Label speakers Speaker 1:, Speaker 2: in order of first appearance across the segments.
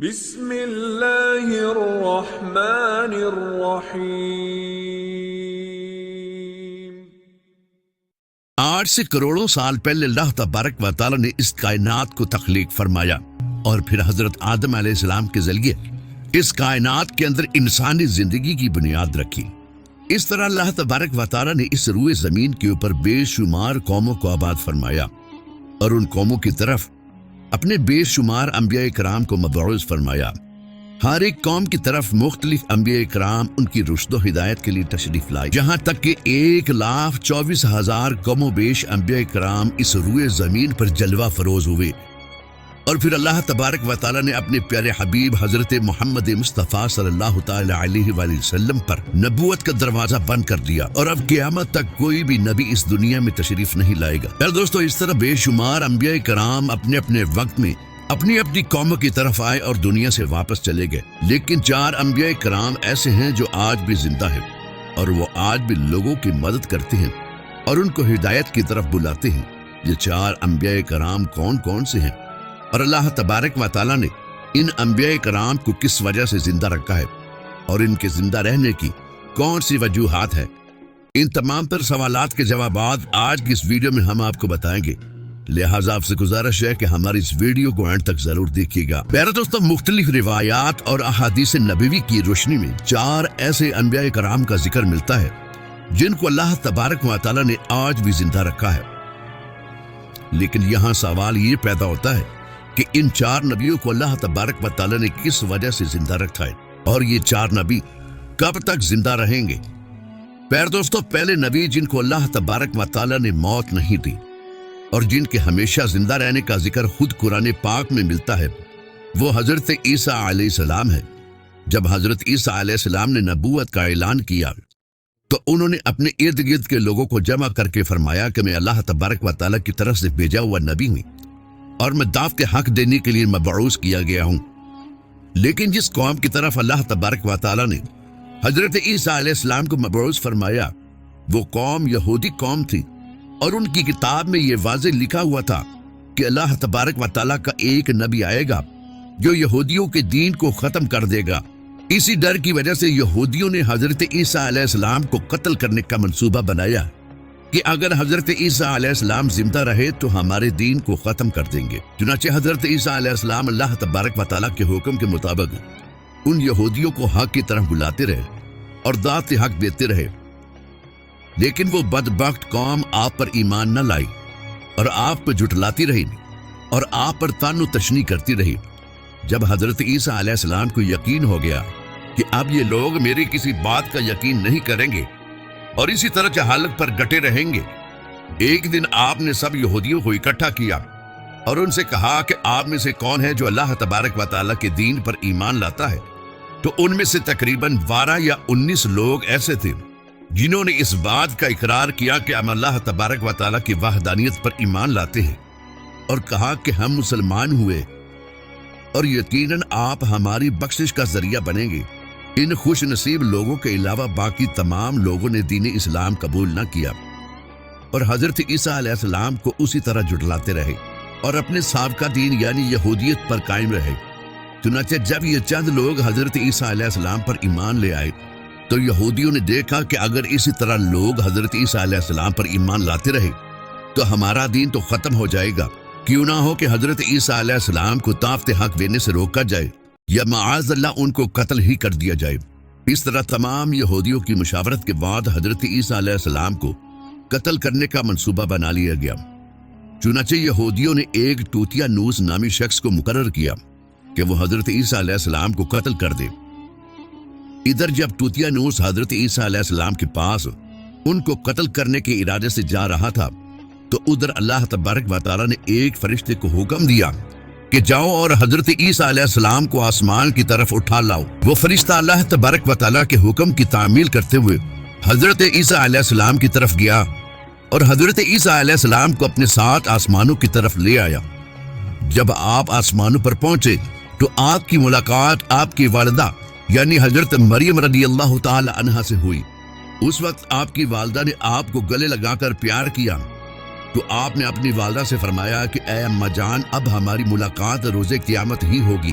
Speaker 1: بسم اللہ الرحمن الرحیم۔
Speaker 2: 8 سے کروڑوں سال پہلے اللہ تبارک و تعالی نے اس کائنات کو تخلیق فرمایا اور پھر حضرت آدم علیہ السلام کے ذریعے اس کائنات کے اندر انسانی زندگی کی بنیاد رکھی۔ اس طرح اللہ تبارک و تعالی نے اس روئے زمین کے اوپر بے شمار قوموں کو آباد فرمایا اور ان قوموں کی طرف اپنے بے شمار انبیاء کرام کو مبعوث فرمایا۔ ہر ایک قوم کی طرف مختلف انبیاء کرام ان کی رشد و ہدایت کے لیے تشریف لائے، جہاں تک کہ 1,24,000 کم و بیش انبیاء کرام اس روئے زمین پر جلوہ فروز ہوئے۔ اور پھر اللہ تبارک و تعالی نے اپنے پیارے حبیب حضرت محمد مصطفیٰ صلی اللہ تعالی علیہ وآلہ وسلم پر نبوت کا دروازہ بند کر دیا، اور اب قیامت تک کوئی بھی نبی اس دنیا میں تشریف نہیں لائے گا۔ پھر دوستو، اس طرح بے شمار انبیاء کرام اپنے اپنے وقت میں اپنی اپنی قوموں کی طرف آئے اور دنیا سے واپس چلے گئے، لیکن 4 انبیاء کرام ایسے ہیں جو آج بھی زندہ ہیں، اور وہ آج بھی لوگوں کی مدد کرتے ہیں اور ان کو ہدایت کی طرف بلاتے ہیں۔ یہ 4 انبیاء کرام کون کون سے ہیں، اور اللہ تبارک و تعالی نے ان انبیاء کرام کو کس وجہ سے زندہ رکھا ہے، اور ان کے زندہ رہنے کی کون سی وجوہات ہے، ان تمام پر سوالات کے جوابات آج کی اس ویڈیو میں ہم آپ کو بتائیں گے۔ لہٰذا آپ سے گزارش ہے کہ ہماری اس ویڈیو کو اینڈ تک ضرور دیکھیے گا۔ پیارے دوستو، مختلف روایات اور احادیث نبوی کی روشنی میں 4 ایسے انبیاء کرام کا ذکر ملتا ہے جن کو اللہ تبارک و تعالی نے آج بھی زندہ رکھا ہے۔ لیکن یہاں سوال یہ پیدا ہوتا ہے کہ ان 4 نبیوں کو اللہ تبارک و تعالی نے کس وجہ سے زندہ رکھا ہے، اور یہ 4 نبی کب تک زندہ رہیں گے؟ پیارے دوستو، پہلے نبی جن کو اللہ تبارک و تعالی نے موت نہیں دی اور جن کے ہمیشہ زندہ رہنے کا ذکر خود قرآن پاک میں ملتا ہے، وہ حضرت عیسیٰ علیہ السلام ہے۔ جب حضرت عیسیٰ علیہ السلام نے نبوت کا اعلان کیا تو انہوں نے اپنے ارد گرد کے لوگوں کو جمع کر کے فرمایا کہ میں اللہ تبارک و تعالی کی طرف سے بھیجا ہوا نبی ہوں اور میں دعوت کے حق دینے کے لیے مبعوث کیا گیا ہوں۔ لیکن جس قوم کی طرف اللہ تبارک و تعالی نے حضرت عیسیٰ علیہ السلام کو مبعوث فرمایا، وہ قوم یہودی قوم تھی، اور ان کی کتاب میں یہ واضح لکھا ہوا تھا کہ اللہ تبارک و تعالی کا ایک نبی آئے گا جو یہودیوں کے دین کو ختم کر دے گا۔ اسی ڈر کی وجہ سے یہودیوں نے حضرت عیسیٰ علیہ السلام کو قتل کرنے کا منصوبہ بنایا کہ اگر حضرت عیسیٰ علیہ السلام زندہ رہے تو ہمارے دین کو ختم کر دیں گے۔ چنانچہ حضرت عیسیٰ علیہ السلام اللہ تبارک و تعالیٰ کے حکم کے مطابق ان یہودیوں کو حق کی طرف بلاتے رہے اور دعوت حق دیتے رہے، لیکن وہ بدبخت قوم آپ پر ایمان نہ لائی اور آپ پر جھٹلاتی رہی اور آپ پر طعن و تشنیع کرتی رہی۔ جب حضرت عیسیٰ علیہ السلام کو یقین ہو گیا کہ اب یہ لوگ میری کسی بات کا یقین نہیں کریں گے اور اسی طرح جہالت پر ڈٹے رہیں گے، ایک دن آپ نے سب یہودیوں کو اکٹھا کیا اور ان سے کہا کہ آپ میں سے کون ہے جو اللہ تبارک و تعالیٰ کے دین پر ایمان لاتا ہے؟ تو ان میں سے تقریباً 12 یا 19 لوگ ایسے تھے جنہوں نے اس بات کا اقرار کیا کہ ہم اللہ تبارک و تعالیٰ کی وحدانیت پر ایمان لاتے ہیں، اور کہا کہ ہم مسلمان ہوئے اور یقیناً آپ ہماری بخشش کا ذریعہ بنیں گے۔ ان خوش نصیب لوگوں کے علاوہ باقی تمام لوگوں نے دین اسلام قبول نہ کیا اور حضرت عیسیٰ علیہ السلام کو اسی طرح جھٹلاتے رہے اور اپنے سابقہ دین یعنی یہودیت پر قائم رہے۔ چنانچہ جب یہ چند لوگ حضرت عیسیٰ علیہ السلام پر ایمان لے آئے تو یہودیوں نے دیکھا کہ اگر اسی طرح لوگ حضرت عیسیٰ علیہ السلام پر ایمان لاتے رہے تو ہمارا دین تو ختم ہو جائے گا، کیوں نہ ہو کہ حضرت عیسیٰ علیہ السلام کو دعوت حق دینے سے روکا جائے یا معاذ اللہ ان کو قتل ہی کر دیا جائے۔ اس طرح تمام یہودیوں کی مشاورت کے بعد حضرت عیسیٰ علیہ السلام کو قتل کرنے کا منصوبہ بنا لیا گیا۔ چنانچہ یہودیوں نے ایک توتیا نوس نامی شخص کو مقرر کیا کہ وہ حضرت عیسیٰ علیہ السلام کو قتل کر دے۔ ادھر جب توتیا نوس حضرت عیسیٰ علیہ السلام کے پاس ان کو قتل کرنے کے ارادے سے جا رہا تھا تو ادھر اللہ تبارک و تعالیٰ نے ایک فرشتے کو حکم دیا کہ جاؤ اور حضرت عیسیٰ علیہ السلام کو آسمان کی طرف اٹھا لاؤ۔ وہ فرشتہ اللہ تبارک و تعالیٰ کے حکم کی تعمیل کرتے ہوئے حضرت عیسیٰ علیہ السلام کی طرف گیا اور حضرت عیسیٰ علیہ السلام کو اپنے ساتھ آسمانوں کی طرف لے آیا۔ جب آپ آسمانوں پر پہنچے تو آپ کی ملاقات آپ کی والدہ یعنی حضرت مریم رضی اللہ تعالی عنہا سے ہوئی۔ اس وقت آپ کی والدہ نے آپ کو گلے لگا کر پیار کیا تو آپ نے اپنی والدہ سے فرمایا کہ اے اماں جان، اب ہماری ملاقات روز قیامت ہی ہوگی،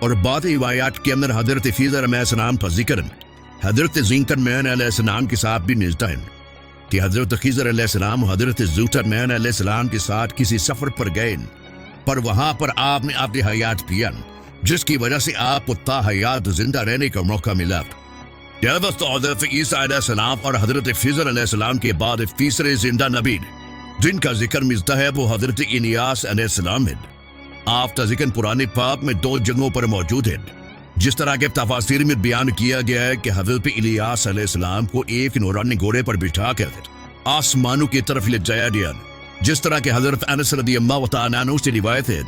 Speaker 2: اور بعض روایات کے اندر حضرت خضر علیہ السلام کا ذکر حضرت ذوالقرنین علیہ السلام کے ساتھ بھی ملتا ہے کہ حضرت خضر علیہ السلام حضرت ذوالقرنین علیہ السلام کے ساتھ کسی سفر پر گئے، پر وہاں پر آپ نے اپنی حیات پیا، جس کی وجہ سے آپ کو تا حیات زندہ رہنے کا موقع ملا۔ حضرت عیسیٰ علیہ السلام اور حضرت خضر علیہ السلام کے بعد تیسرے زندہ نبی جن کا ذکر ملتا ہے وہ حضرت الیاس علیہ السلام ہے۔ آپ کا ذکر قرآن پاک میں 2 جگہوں پر موجود ہے، جس طرح کے تفاسیر میں بیان کیا گیا ہے کہ حضرت الیاس علیہ السلام کو ایک نورانی گھوڑے پر بٹھا کر آسمانوں کی طرف لے جایا گیا، جس طرح کہ حضرت انس رضی اللہ تعالیٰ عنہ سے روایت ہے،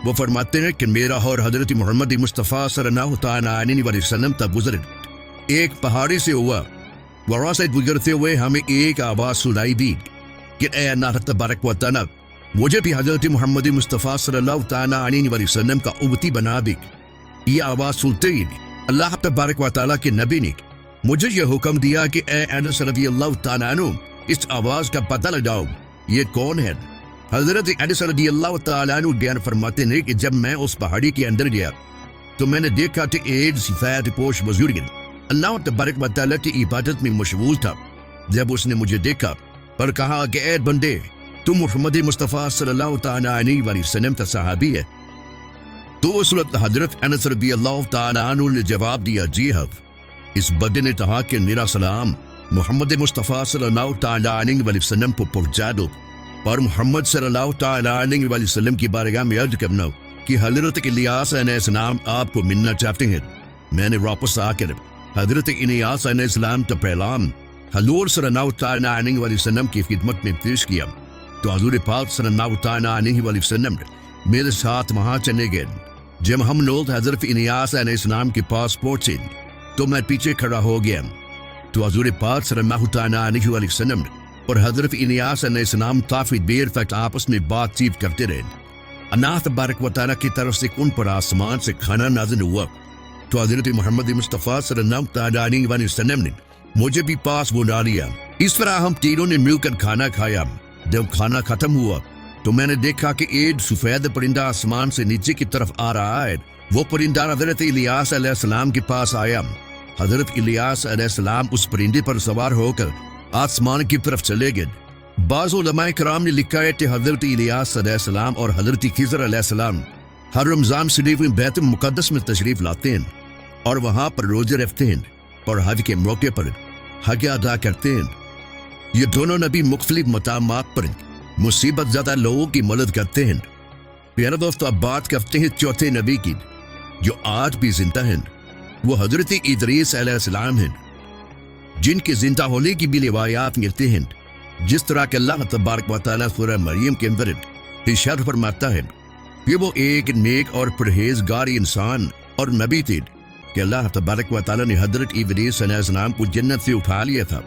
Speaker 2: وہ فرماتے ہیں کہ میرا اور حضرت محمد مصطفیٰ صلی اللہ تعالیٰ علیہ وسلم تک گزر ایک پہاڑی سے ہوا، وہاں سے گزرتے ہوئے ہمیں ایک آواز سنائی دی کہ اے اللہ تبارک و تعالیٰ مجھے بھی حضرت محمد مصطفیٰ صلی اللہ تعالیٰ علیہ وسلم کا امتی بنا دی۔ یہ آواز سنتے ہی اللہ تبارک و تعالیٰ کے نبی نے مجھے یہ حکم دیا کہ اے انس رضی اللہ تعالیٰ عنہ اس آواز کا پتہ لگاؤ یہ کون ہے۔ حضرت انس رضی اللہ تعالیٰ عنہ بیان فرماتے ہیں کہ جب میں اس پہاڑی کے اندر گیا تو میں نے دیکھا کہ ایک سفید پوش بزرگ اللہ تبارک و تعالیٰ کی عبادت میں مشغول تھا۔ جب اس نے مجھے دیکھا پر کہا کہ اے بندے تم محمد مصطفیٰ صلی اللہ تعالیٰ علیہ وسلم کا صحابی ہے، تو اس وقت حضرت انس رضی اللہ تعالیٰ عنہ نے جواب دیا جی ہاں۔ اس بندے نے کہا کہ میرا سلام محمد مصطفیٰ صلی اللہ تعالیٰ علیہ وسلم کو پہنچا دو، اور محمد صلی اللہ تعالیٰ علیہ وسلم کی بارگاہ میں عرض کرنا کہ حضرت الیاس علیہ السلام آپ کو ملنا چاہتے ہیں۔ میں نے واپس آ کر حضرت الیاس علیہ السلام کا پیغام حضور صلی اللہ تعالیٰ علیہ وسلم کی خدمت میں پیش کیا، تو حضور پاک صلی اللہ تعالیٰ علیہ وسلم میرے ساتھ وہاں چلے گئے۔ جب ہم لوگ حضرت الیاس علیہ السلام کے پاس پہنچے تو میں پیچھے کھڑا ہو گیا، تو حضور پاک صلی اللہ تعالیٰ علیہ وسلم اور حضرت الیاس علیہ السلام کافی دیر تک آپس میں بات چیت کرتے رہے۔ اللہ تبارک و تعالیٰ کی طرف سے ان پر آسمان سے کھانا نازل ہوا، تو حضرت محمد مصطفیٰ صلی اللہ تعالیٰ علیہ وسلم نے مجھے بھی پاس بلا لیا۔ اس طرح ہم تینوں نے مل کر کھانا کھایا۔ جب کھانا ختم ہوا تو میں نے دیکھا کہ ایک سفید پرندہ آسمان سے نیچے کی طرف آ رہا ہے۔ وہ پرندہ حضرت الیاس علیہ السلام کے پاس آیا۔ حضرت الیاس علیہ السلام اس پرندے پر سوار ہو کر آسمان کی طرف چلے گئے۔ بعض علماء کرام نے لکھا ہے کہ حضرت الیاس علیہ السلام اور حضرت خضر علیہ السلام ہر رمضان شریف میں بیت المقدس میں تشریف لاتے ہیں اور وہاں پر روزے رکھتے ہیں اور حج کے موقع پر حج ادا کرتے ہیں۔ یہ دونوں نبی مختلف مقامات پر مصیبت زدہ لوگوں کی مدد کرتے ہیں۔ پیارے دوستو، اب بات کرتے ہیں چوتھے نبی کی جو آج بھی زندہ ہیں، وہ حضرت ادریس علیہ السلام ہیں، جن کے زندہ ہونے کی بھی روایات ملتے ہیں، جس طرح کہ اللہ تبارک و تعالیٰ سورہ مریم کے اندر ارشاد فرماتا ہے کہ وہ ایک نیک اور پرہیزگار انسان اور نبی تھے کہ اللہ تبارک و تعالیٰ نے حضرت ادریس علیہ السلام کو جنت سے اٹھا لیا تھا۔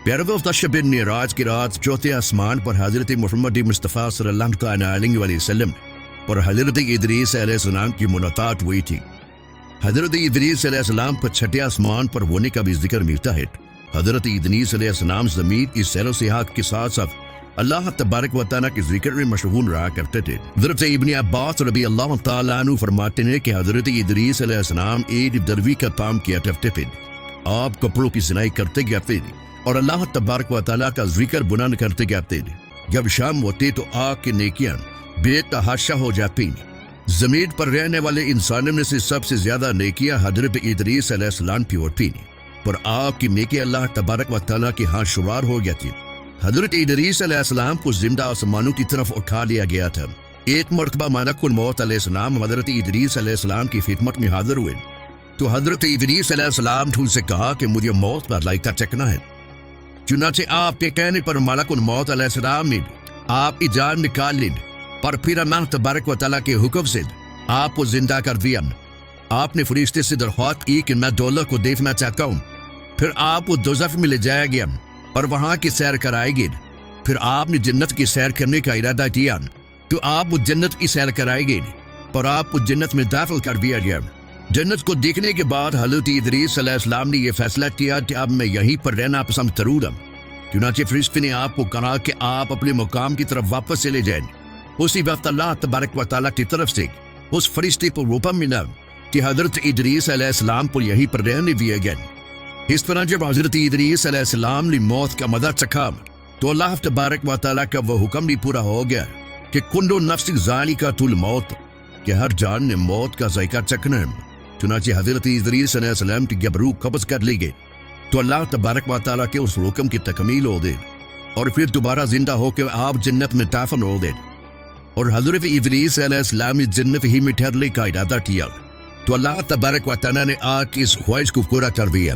Speaker 2: پیارے دوستو، شب معراج کی رات چوتھے آسمان پر حضرت محمد مصطفیٰ صلی اللہ تعالیٰ علیہ وسلم اور حضرت ادریس علیہ السلام کی ملاقات ہوئی تھی۔ حضرت ادریس علیہ السلام پر چھٹے آسمان پر ہونے کا بھی ذکر ملتا ہے۔ حضرت ادریس علیہ السلام زمین کی سیر و سیاحت کے ساتھ ساتھ اللہ تبارک و تعالیٰ کے ذکر میں مشغول رہا کرتے تھے۔ حضرت ابن عباس رضی اللہ تعالیٰ عنہ فرماتے ہیں کہ حضرت ادریس علیہ السلام ایک دروی کا کام کیا کرتے تھے۔ آپ کپڑوں کی سلائی کرتے جاتے تھے اور اللہ تبارک و تعالیٰ کا ذکر بلند کرتے جاتے تھے۔ جب شام ہوتے تو آگ کی نیکیاں بے تحاشا ہو جاتی۔ زمین پر رہنے والے انسانوں میں سے سب سے زیادہ نیکیاں حضرت ادریس علیہ السلام کی ہوتی، پر آپ کی نیکی اللہ تبارک و تعالیٰ کے ہاں شمار ہو گیا تھی۔ حضرت ادریس علیہ السلام کو زندہ آسمانوں کی طرف اٹھا لیا گیا تھا۔ ایک مرتبہ ملک الموت علیہ السلام حضرت ادریس علیہ السلام کی خدمت میں حاضر ہوئے، تو حضرت ادریس علیہ السلام نے ان سے کہا کہ مجھے موت کا ذائقہ چکھنا ہے۔ چنانچہ آپ کے کہنے پر ملک الموت علیہ السلام نے آپ کی جان نکال لی، پر پھر اللہ تبارک و تعالیٰ کے حکم سے آپ کو زندہ کر دیا۔ آپ نے فرشتے سے درخواست کی کہ میں دولت کو دیکھنا چاہتا ہوں۔ پھر آپ کو دوزخ میں لے جایا گیا اور وہاں کی سیر کرائے گی۔ پھر آپ نے جنت کی سیر کرنے کا ارادہ کیا تو آپ کو جنت کی سیر کرائے گی اور آپ کو جنت میں داخل کر دیا گیا۔ جنت کو دیکھنے کے بعد حضرت ادریس علیہ السلام نے یہ فیصلہ کیا کہ اب میں یہیں پر رہنا پسند کروں گا۔ چنانچہ فرشتے نے آپ کو کہا کہ آپ اپنے مقام کی طرف واپس چلے جائیں۔ اسی وقت اللہ تبارک و تعالیٰ کی طرف سے اس فرشتے پر حکم ملا کہ حضرت ادریس علیہ السلام کو یہیں پر رہنے دیے گئے. اس طرح جب حضرت ادریس علیہ السلام نے موت کا مزہ چکھا تو اللہ تبارک و تعالیٰ کا وہ حکم بھی پورا ہو گیا کہ کل نفس ذائقۃ الموت، کہ ہر جان نے موت کا ذائقہ چکھنا ہے. چنانچہ حضرت ادریس علیہ السلام کی جب روح قبض کر لی گئی تو اللہ تبارک و تعالیٰ کے اس حکم کی تکمیل ہو گئی اور پھر دوبارہ زندہ ہو کے آپ جنت میں دفن ہو گئے. اور حضرت ادریس علیہ السلام نے جنت ہی میں ٹھہرنے کا ارادہ کیا تو اللہ تبارک و تعالیٰ نے آگ کی اس خواہش کو پورا کر دیا.